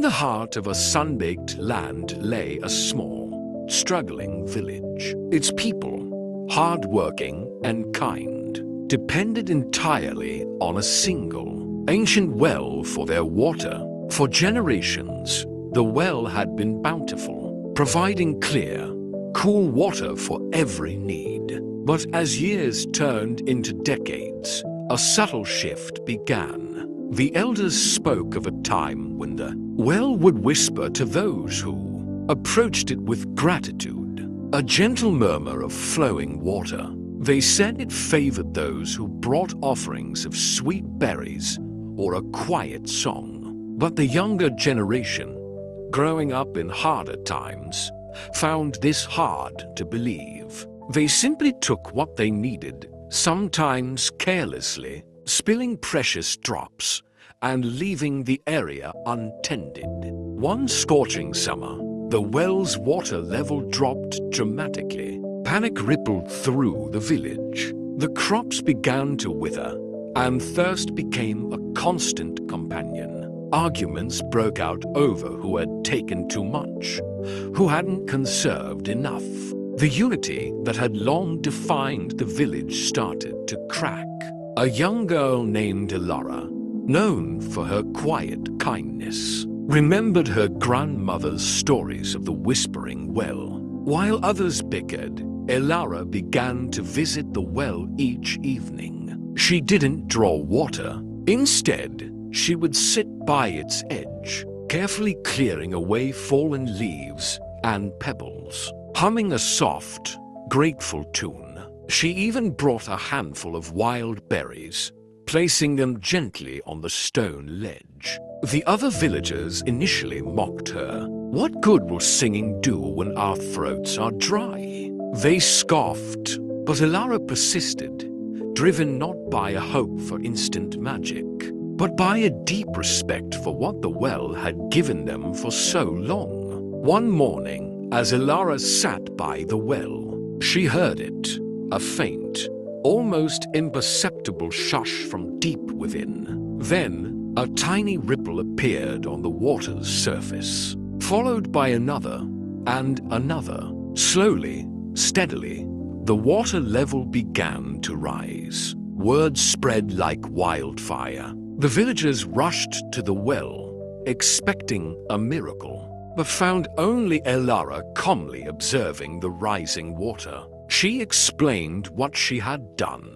the heart of a sun-baked land lay a small, struggling village. Its people, hard-working and kind, depended entirely on a single, ancient well for their water. For generations, the well had been bountiful, providing clear, cool water for every need. But as years turned into decades, a subtle shift began. The elders spoke of a time when the well would whisper to those who approached it with gratitude, a gentle murmur of flowing water. They said it favored those who brought offerings of sweet berries or a quiet song. But the younger generation, growing up in harder times, found this hard to believe. They simply took what they needed, sometimes carelessly, spilling precious drops and leaving the area untended. One scorching summer, the well's water level dropped dramatically. Panic rippled through the village. The crops began to wither, and thirst became a constant companion. Arguments broke out over who had taken too much, who hadn't conserved enough. The unity that had long defined the village started to crack. A young girl named Elara, known for her quiet kindness, remembered her grandmother's stories of the whispering well. While others bickered, Elara began to visit the well each evening. She didn't draw water. Instead, she would sit by its edge, carefully clearing away fallen leaves and pebbles, humming a soft, grateful tune. She even brought a handful of wild berries, placing them gently on the stone ledge. The other villagers initially mocked her. "What good will singing do when our throats are dry?" They scoffed, but Elara persisted, driven not by a hope for instant magic, but by a deep respect for what the well had given them for so long. One morning, as Elara sat by the well, she heard it, a faint, almost imperceptible shush from deep within. Then, a tiny ripple appeared on the water's surface, followed by another and another. Slowly, steadily, the water level began to rise. Word spread like wildfire. The villagers rushed to the well, expecting a miracle, but found only Elara calmly observing the rising water. She explained what she had done.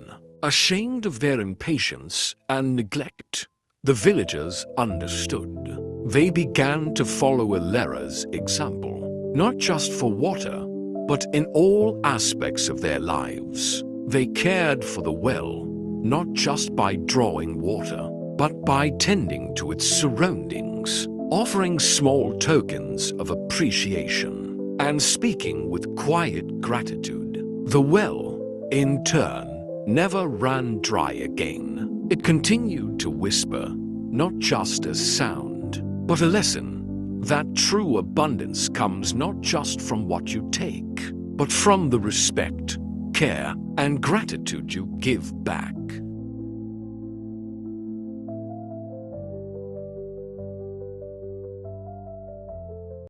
Ashamed of their impatience and neglect, the villagers understood. They began to follow Elara's example, not just for water, but in all aspects of their lives. They cared for the well, not just by drawing water, but by tending to its surroundings, offering small tokens of appreciation, and speaking with quiet gratitude. The well, in turn, never ran dry again. It continued to whisper, not just as sound, but a lesson that true abundance comes not just from what you take, but from the respect, care, and gratitude you give back.